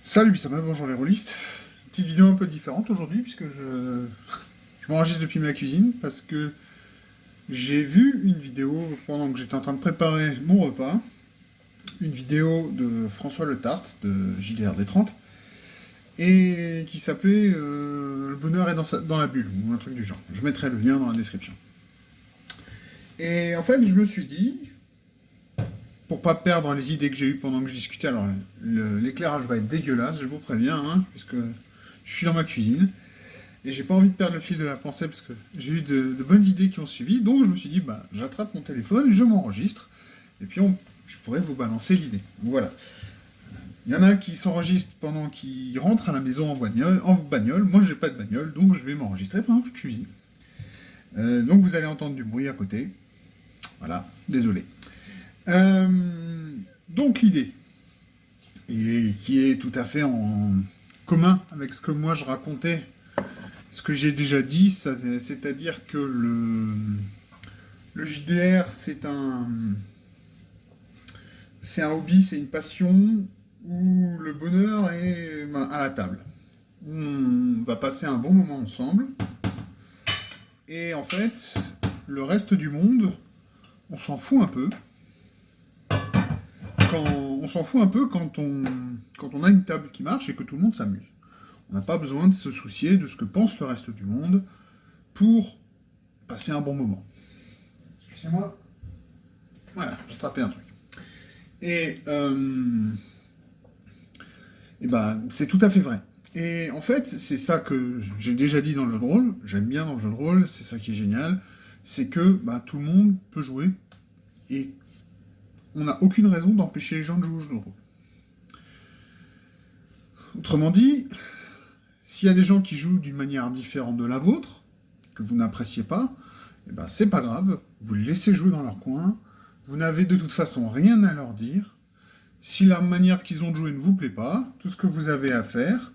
Salut Bissama, bonjour les rôlistes. Petite vidéo un peu différente aujourd'hui puisque je m'enregistre depuis ma cuisine parce que j'ai vu une vidéo pendant que j'étais en train de préparer mon repas, une vidéo de François Le Tart de JDRD30 et qui s'appelait Le bonheur est dans la bulle ou un truc du genre. Je mettrai le lien dans la description. Et en fait, je me suis dit, pour pas perdre les idées que j'ai eues pendant que je discutais, alors l'éclairage va être dégueulasse, je vous préviens, hein, puisque je suis dans ma cuisine, et j'ai pas envie de perdre le fil de la pensée, parce que j'ai eu de bonnes idées qui ont suivi, donc je me suis dit, bah, j'attrape mon téléphone, je m'enregistre, et puis je pourrais vous balancer l'idée. Donc voilà. Il y en a qui s'enregistrent pendant qu'ils rentrent à la maison en bagnole, moi j'ai pas de bagnole, donc je vais m'enregistrer pendant que je cuisine. Donc vous allez entendre du bruit à côté, voilà, désolé. Donc l'idée, et qui est tout à fait en commun avec ce que moi je racontais, ce que j'ai déjà dit, c'est-à-dire que le JDR c'est un hobby, c'est une passion où le bonheur est à la table. On va passer un bon moment ensemble, et en fait, le reste du monde, on s'en fout un peu. On s'en fout un peu quand on a une table qui marche et que tout le monde s'amuse. On n'a pas besoin de se soucier de ce que pense le reste du monde pour passer un bon moment. Excusez-moi. Voilà, j'ai attrapé un truc. Et ben, c'est tout à fait vrai. Et en fait, c'est ça que j'ai déjà dit dans le jeu de rôle, j'aime bien dans le jeu de rôle, c'est ça qui est génial, c'est que bah, tout le monde peut jouer et on n'a aucune raison d'empêcher les gens de jouer au jeu de rôle. Autrement dit, s'il y a des gens qui jouent d'une manière différente de la vôtre, que vous n'appréciez pas, eh ben c'est pas grave, vous les laissez jouer dans leur coin, vous n'avez de toute façon rien à leur dire. Si la manière qu'ils ont de jouer ne vous plaît pas, tout ce que vous avez à faire,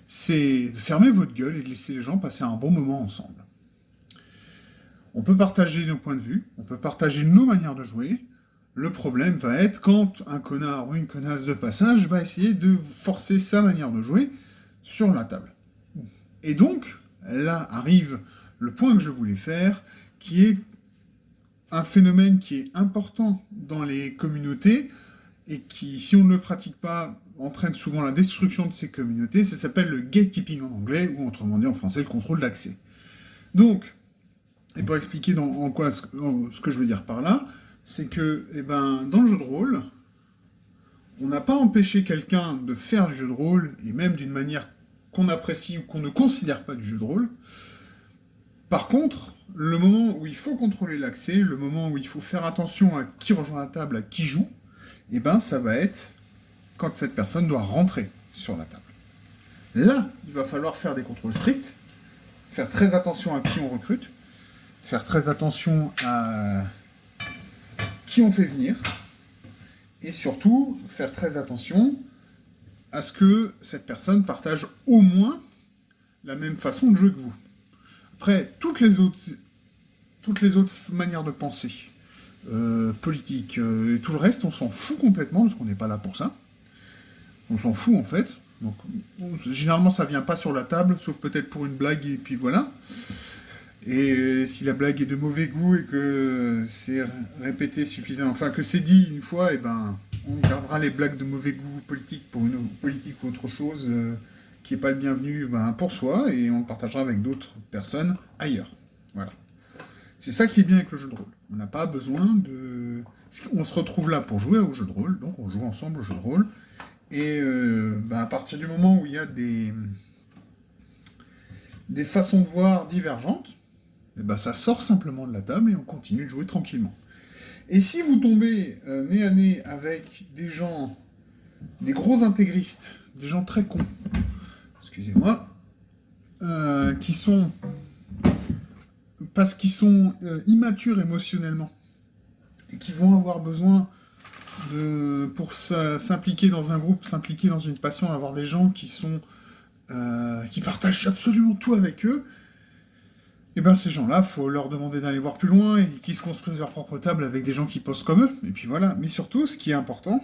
c'est de fermer votre gueule et de laisser les gens passer un bon moment ensemble. On peut partager nos points de vue, on peut partager nos manières de jouer. Le problème va être quand un connard ou une connasse de passage va essayer de forcer sa manière de jouer sur la table. Et donc, là arrive le point que je voulais faire, qui est un phénomène qui est important dans les communautés, et qui, si on ne le pratique pas, entraîne souvent la destruction de ces communautés. Ça s'appelle le gatekeeping en anglais, ou autrement dit en français, le contrôle d'accès. Donc, et pour expliquer en quoi ce que je veux dire par là, c'est que, eh ben, dans le jeu de rôle, on n'a pas empêché quelqu'un de faire du jeu de rôle, et même d'une manière qu'on apprécie ou qu'on ne considère pas du jeu de rôle. Par contre, le moment où il faut contrôler l'accès, le moment où il faut faire attention à qui rejoint la table, à qui joue, eh ben, ça va être quand cette personne doit rentrer sur la table. Là, il va falloir faire des contrôles stricts, faire très attention à qui on recrute, faire très attention à qui on fait venir, et surtout faire très attention à ce que cette personne partage au moins la même façon de jouer que vous. Après, toutes les autres manières de penser, politiques, et tout le reste, on s'en fout complètement, parce qu'on n'est pas là pour ça. On s'en fout, en fait. Donc, généralement, ça vient pas sur la table, sauf peut-être pour une blague, et puis voilà. Et si la blague est de mauvais goût et que c'est répété suffisamment, enfin que c'est dit une fois, et ben on gardera les blagues de mauvais goût politique pour une politique ou autre chose qui n'est pas le bienvenu pour soi, et on le partagera avec d'autres personnes ailleurs. Voilà. C'est ça qui est bien avec le jeu de rôle. On n'a pas besoin de... On se retrouve là pour jouer au jeu de rôle, donc on joue ensemble au jeu de rôle, et à partir du moment où il y a des façons de voir divergentes, et ben ça sort simplement de la table et on continue de jouer tranquillement. Et si vous tombez nez à nez avec des gens, des gros intégristes, des gens très cons, excusez-moi, parce qu'ils sont immatures émotionnellement, et qui vont avoir besoin pour s'impliquer dans un groupe, s'impliquer dans une passion, avoir des gens qui partagent absolument tout avec eux, et ben ces gens-là, faut leur demander d'aller voir plus loin et qu'ils se construisent leur propre table avec des gens qui posent comme eux. Et puis voilà. Mais surtout, ce qui est important,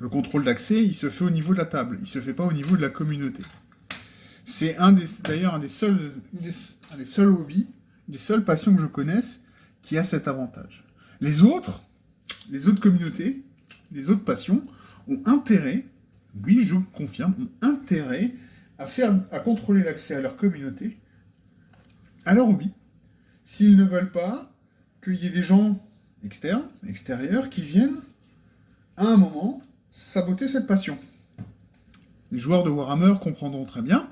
Le contrôle d'accès, il se fait au niveau de la table, il se fait pas au niveau de la communauté. C'est d'ailleurs un des seuls hobbies, des seules passions que je connaisse qui a cet avantage. Les autres communautés, les autres passions ont intérêt, oui je confirme, ont intérêt à contrôler l'accès à leur communauté, à leur hobby, s'ils ne veulent pas qu'il y ait des gens externes, extérieurs, qui viennent à un moment saboter cette passion. Les joueurs de Warhammer comprendront très bien,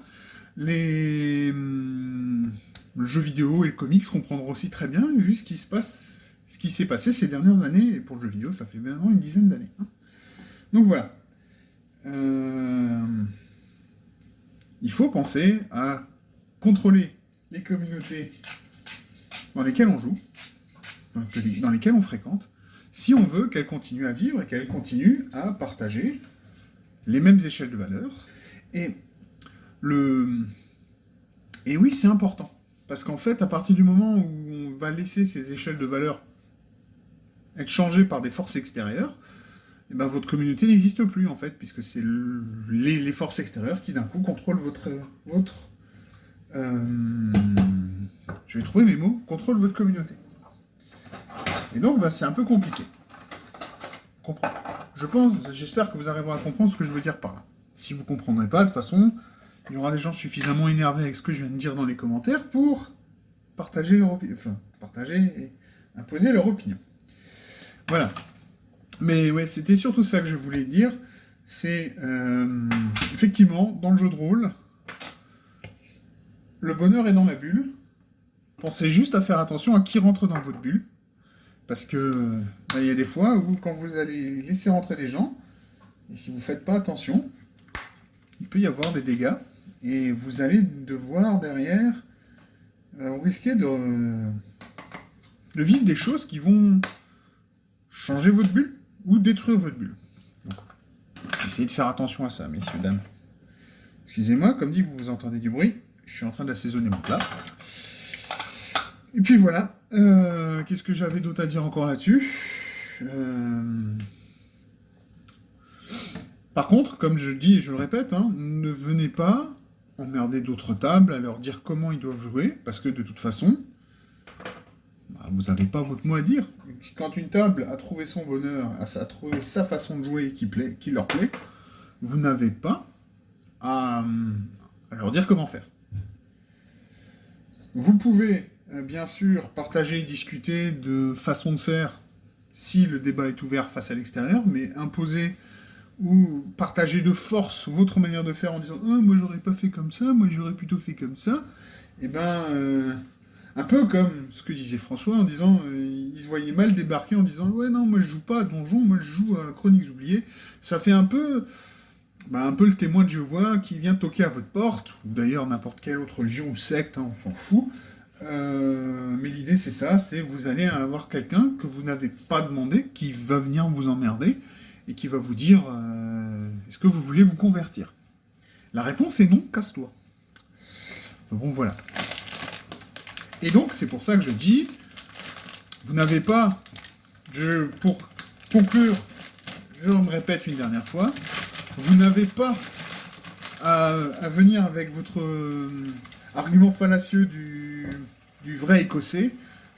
les jeux vidéo et le comics comprendront aussi très bien, vu ce qui s'est passé ces dernières années, et pour le jeu vidéo, ça fait maintenant une dizaine d'années. Donc voilà. Il faut penser à contrôler les communautés dans lesquelles on joue, dans lesquelles on fréquente, si on veut qu'elles continuent à vivre et qu'elles continuent à partager les mêmes échelles de valeur. Et oui, c'est important. Parce qu'en fait, à partir du moment où on va laisser ces échelles de valeur être changées par des forces extérieures, et ben votre communauté n'existe plus, en fait, puisque c'est les forces extérieures qui, d'un coup, contrôlent je vais trouver mes mots, contrôlent votre communauté. Et donc, c'est un peu compliqué. J'espère que vous arriverez à comprendre ce que je veux dire par là. Si vous ne comprendrez pas, de toute façon, il y aura des gens suffisamment énervés avec ce que je viens de dire dans les commentaires pour partager et imposer leur opinion. Voilà. Mais ouais, c'était surtout ça que je voulais dire. C'est effectivement, dans le jeu de rôle, le bonheur est dans la bulle. Pensez juste à faire attention à qui rentre dans votre bulle. Parce que il y a des fois où, quand vous allez laisser rentrer des gens, et si vous ne faites pas attention, il peut y avoir des dégâts. Et vous allez devoir, derrière, vous risquez de vivre des choses qui vont changer votre bulle ou détruire votre bulle. Donc, essayez de faire attention à ça, messieurs, dames. Excusez-moi, comme dit, vous entendez du bruit. Je suis en train d'assaisonner mon plat. Et puis voilà. Qu'est-ce que j'avais d'autre à dire encore là-dessus ? Par contre, comme je dis et je le répète, ne venez pas emmerder d'autres tables à leur dire comment ils doivent jouer, parce que de toute façon, vous n'avez pas votre mot à dire. Quand une table a trouvé son bonheur, a trouvé sa façon de jouer qui leur plaît, vous n'avez pas à leur dire comment faire. Vous pouvez, bien sûr, partager et discuter de façon de faire si le débat est ouvert face à l'extérieur, mais imposer ou partager de force votre manière de faire en disant « Ah, moi j'aurais pas fait comme ça, moi j'aurais plutôt fait comme ça », un peu comme ce que disait François en disant il se voyait mal débarquer en disant « Ouais, non, moi je joue pas à Donjon, moi je joue à Chroniques oubliées ». Ça fait un peu le témoin de Jéhovah qui vient toquer à votre porte, ou d'ailleurs n'importe quelle autre religion ou secte, on s'en fout. Mais l'idée c'est ça, c'est vous allez avoir quelqu'un que vous n'avez pas demandé, qui va venir vous emmerder, et qui va vous dire est-ce que vous voulez vous convertir ? La réponse est non, casse-toi. Bon, voilà. Et donc, c'est pour ça que je dis, vous n'avez pas, pour conclure, je me répète une dernière fois, vous n'avez pas à venir avec votre argument fallacieux du vrai écossais.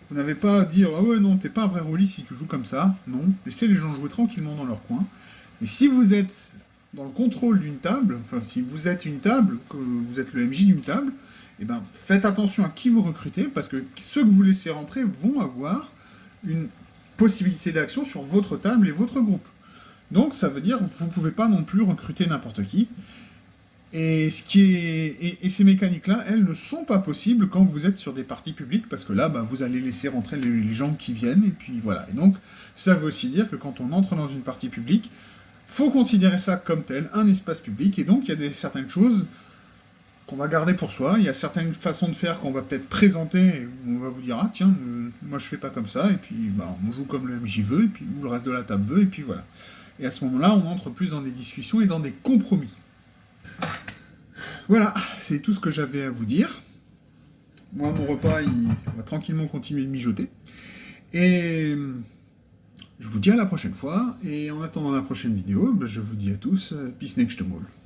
Vous n'avez pas à dire « Ah ouais, non, t'es pas un vrai rôliste si tu joues comme ça. » Non, laissez les gens jouer tranquillement dans leur coin. Et si vous êtes dans le contrôle d'une table, enfin, si vous êtes une table, que vous êtes le MJ d'une table, faites attention à qui vous recrutez, parce que ceux que vous laissez rentrer vont avoir une possibilité d'action sur votre table et votre groupe. Donc, ça veut dire que vous ne pouvez pas non plus recruter n'importe qui. Et ces mécaniques-là, elles ne sont pas possibles quand vous êtes sur des parties publiques, parce que là, vous allez laisser rentrer les gens qui viennent, et puis voilà. Et donc, ça veut aussi dire que quand on entre dans une partie publique, faut considérer ça comme tel, un espace public, et donc il y a certaines choses qu'on va garder pour soi, il y a certaines façons de faire qu'on va peut-être présenter, et on va vous dire, ah tiens, moi je fais pas comme ça, et puis on joue comme le MJ veut, et puis ou le reste de la table veut, et puis voilà. Et à ce moment-là, on entre plus dans des discussions et dans des compromis. Voilà, c'est tout ce que j'avais à vous dire. Moi, mon repas, il va tranquillement continuer de mijoter. Et Je vous dis à la prochaine fois, et en attendant la prochaine vidéo, je vous dis à tous, peace next to all.